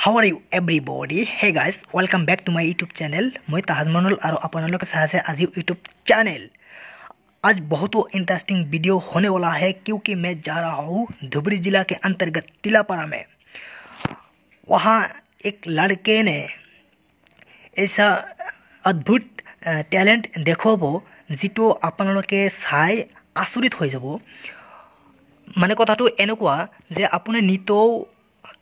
How are you everybody? Hey guys, welcome back to my YouTube channel. मैं ताज मनोल और अपन लोग के साथ से आज YouTube चैनल। आज बहुत इंटरेस्टिंग वीडियो होने वाला है क्योंकि मैं जा रहा हूँ धुबरी जिला के अंतर्गत तिलापाड़ा में। वहाँ एक लड़के ने ऐसा अद्भुत टैलेंट देखो जितो अपन लोग के चाই आचरित हो যাব। মানে কথাটো এনেকুৱা যে আপুনি নিতো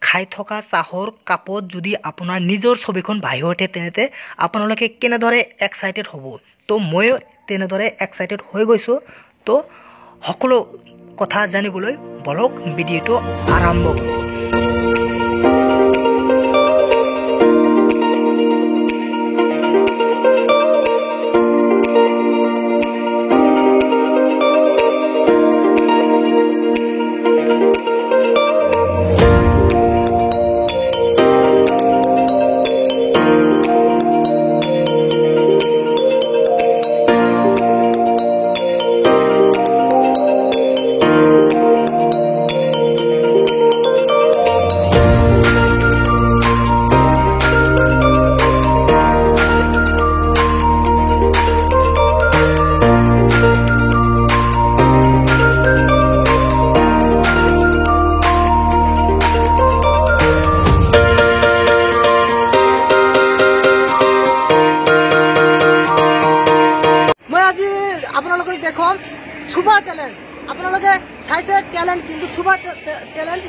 খাই থকা চাহৰ কাপত যদি আপোনাৰ নিজৰ ছবিখন ভাহি ওঠে তেনে আপোনালোকে কেনেদৰে এক্সাইটেড হ'ব। তো মই তেনেদৰে এক্সাইটেড হৈ গৈছো। তো সকলো কথা জানিবলৈ বলক ভিডিঅটো আৰম্ভ কৰোঁ। আপোনালোকে দেখুন সুপাৰ ট্যালেন্ট আপোনালোকে চাইছে ট্যালেন্ট কিন্তু সুপাৰ ট্যালেন্ট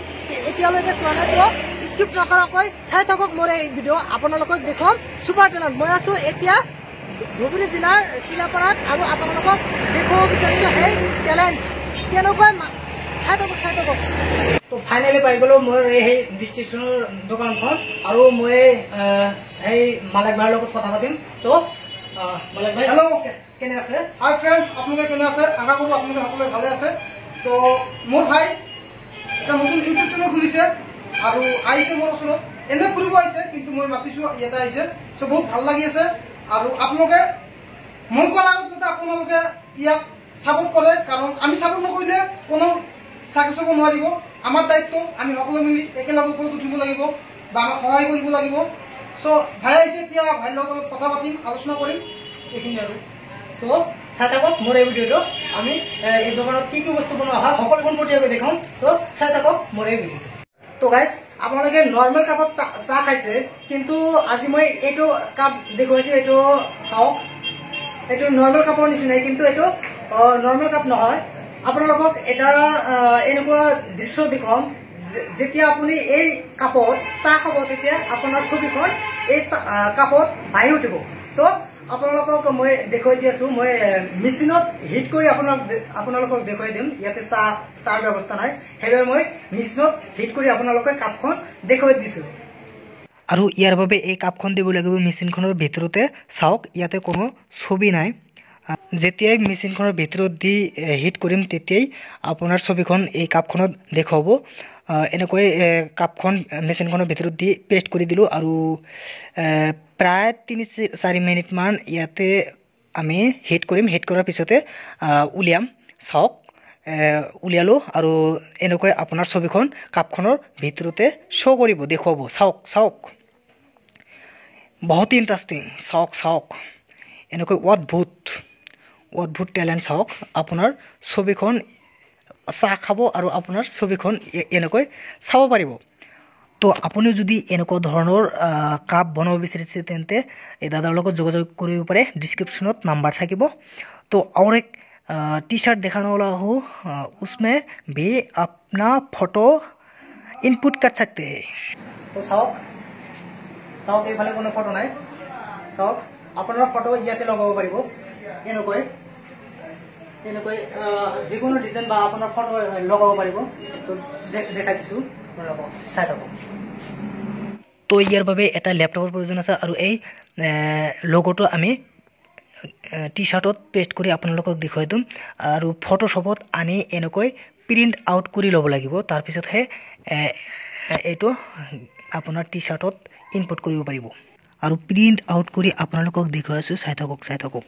এতিয়ালৈকে চোৱা নাই। তো স্কিপ নকৰাকৈ চাই থাকক মোৰ এই ভিডিঅ' আপোনালোকক দেখুন সুপাৰ ট্যালেন্ট। মই আছো এতিয়া ধুবুৰী জিলাৰ তিলাপাৰাত আৰু আপোনালোকক দেখুৱাব বিচাৰিছো সেই ট্যালেন্ট কেনেকৈ চাই থাকক। তো ফাইনেলি পাই গ'লো মোৰ এই ডিষ্ট্ৰিক্টৰ দোকানখন আৰু মই এই মালিক ভাইৰ লগত কথা পাতিম। তো মালিক ভাই হেল্ল' কেনে আছে? হাই ফ্রেন্ড, আপনাদের কেনে আছে? আশা করব আপনাদের সকলে ভালো আছে। তো মোর ভাই এটা নতুন ইউটিউব চ্যানেল খুলিছে আর আইছে মোর ওচৰত এনে ফুৰিব আইছে কিন্তু মই মাতিছো ইয়াতে আইছে। সো বহুত ভাল লাগি আছে আৰু আপোনালোকে মই কোৱাৰ আগত যাতে আপোনালোকে ইয়াক সাপোৰ্ট কৰে কাৰণ আমি সাপোৰ্ট নকৰিলে কোনো সাকসেস হ'ব নোৱাৰিব। আমাৰ দায়িত্ব আমি সকলো মিলি একেলগে ওপৰত উঠিব লাগিব বা আমাক সহায় কৰিব লাগিব। সো ভাই আইছে, এতিয়া ভাইৰ লগত কথা পাতিম, আলোচনা কৰিম এইখিনি আৰু। তো চাই থাকক মোৰ এই ভিডিঅ'টো। আমি এই দোকানত কি বস্তু বনোৱা হয় সকলোখন পৰ্যায়কৈ দেখাম। তো চাই থাকক মোৰ এই ভিডিঅ'টো। তো গাইজ আপোনালোকে নৰ্মেল কাপত চাহ খাইছে কিন্তু আজি মই এইটো কাপ দেখুৱাইছো। এইটো চাওক, এইটো নৰ্মেল কাপৰ নিচিনাই কিন্তু এইটো নৰ্মেল কাপ নহয়। আপোনালোকক এটা এনেকুৱা দৃশ্য দেখুৱাম যেতিয়া আপুনি এই কাপত চাহ খাব তেতিয়া আপোনাৰ ছবিখন এই কাপত ভাহি উঠিব। তো আপোনালোকক মই দেখুৱাই দি আছো। মই মেচিনত হিট কৰি আপোনালোকক দেখুৱাই দিম। ইয়াতে চাহৰ ব্যৱস্থা নাই, সেইবাবে মই মেচিনত হিট কৰি আপোনালোকে কাপখন দেখুৱাই দিছো। আৰু ইয়াৰ বাবে এই কাপখন দিব লাগিব মেচিনখনৰ ভিতৰতে। চাওক ইয়াতে কোনো ছবি নাই। যেতিয়াই মেচিনখনৰ ভিতৰত দি হিট কৰিম তেতিয়াই আপোনাৰ ছবিখন এই কাপখনত দেখুৱাব। এনেকৈ কাপখন মেচিনখনৰ ভিতৰত দি পেষ্ট কৰি দিলোঁ আৰু প্ৰায় 3-4 মিনিটমান ইয়াতে আমি হিট কৰিম। হিট কৰাৰ পিছতে উলিয়াম। চাওক উলিয়ালোঁ আৰু এনেকৈ আপোনাৰ ছবিখন কাপখনৰ ভিতৰতে শ্ব' কৰিব, দেখুৱাব। চাওক বহুত ইণ্টাৰেষ্টিং। চাওক এনেকৈ অদ্ভুত ট্যালেণ্ট। চাওক আপোনাৰ ছবিখন চাহ খাব আৰু আপোনাৰ ছবিখন এনেকৈ চাব পাৰিব। তো আপুনি যদি এনেকুৱা ধৰণৰ কাপ বনাব বিচাৰিছে তেন্তে এই দাদাৰ লগত যোগাযোগ কৰিব পাৰে। ডিছক্ৰিপশ্যনত নাম্বাৰ থাকিব। তো और एक टी शर्ट दिखाने वाला हूँ, उसमें भी अपना फोटो इनपुट कर सकते हैं। तो চাওক এইফালে কোনো ফটো নাই। চাওক আপোনাৰ ফটো ইয়াতে লগাব পাৰিব। এনেকৈ যিকোনো ডিজাইন বা আপোনাৰ ফটো লগাব পাৰিব। তো দেখাই দিছোঁ আপোনালোকক, চাই থাকক। তো ইয়াৰ বাবে এটা লেপটপৰ প্ৰয়োজন আছে আৰু এই লগোটো আমি টি চাৰ্টত পেষ্ট কৰি আপোনালোকক দেখুৱাই দিম আৰু ফটোশ্বপত আনি এনেকৈ প্ৰিণ্ট আউট কৰি ল'ব লাগিব। তাৰপিছতহে এইটো আপোনাৰ টি চাৰ্টত ইনপুট কৰিব পাৰিব আৰু প্ৰিণ্ট আউট কৰি আপোনালোকক দেখুৱাইছোঁ। চাই থাকক।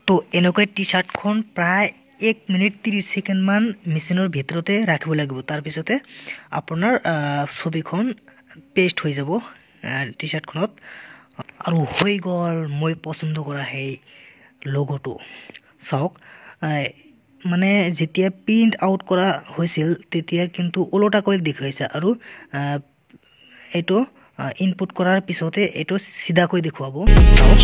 তো এনেকৈ টি শাৰ্টখন প্ৰায় 1 মিনিট 30 সেকেন্ডমান মেচিনৰ ভিতৰতে ৰাখিব লাগিব। তাৰপিছতে আপোনাৰ ছবিখন পেষ্ট হৈ যাব টি শাৰ্টখনত আৰু হৈ গ'ল মই পছন্দ কৰা সেই লোগোটো। চাওক মানে যেতিয়া প্ৰিণ্ট আউট কৰা হৈছিল তেতিয়া কিন্তু ওলোটাকৈ দেখুৱাইছে আৰু এইটো ইনপুট কৰাৰ পিছতে এইটো সিধাকৈ দেখুৱাব। চাওক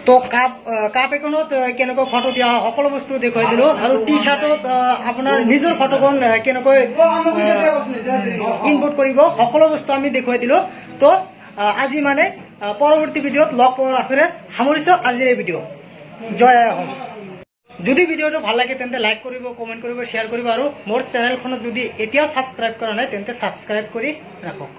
তো কাপ এখনত কেনেকৈ ফটো দিয়া সকলো বস্তু দেখুৱাই দিলো আৰু টি শাৰ্টত আপোনাৰ নিজৰ ফটোখন কেনেকৈ ইনপুট কৰিব সকলো বস্তু আমি দেখুৱাই দিলো। তো আজি মানে পৰৱৰ্তী ভিডিঅ'ত লগ পোৱাৰ আছেৰে সামৰিছো আজিৰ এই ভিডিঅ'। জয় অসম। যদি ভিডিঅ'টো ভাল লাগে তেন্তে লাইক কৰিব, কমেণ্ট কৰিব, শ্বেয়াৰ কৰিব আৰু মোৰ চেনেলখনত যদি এতিয়াও ছাবস্ক্ৰাইব কৰা নাই তেন্তে ছাবস্ক্ৰাইব কৰি ৰাখক।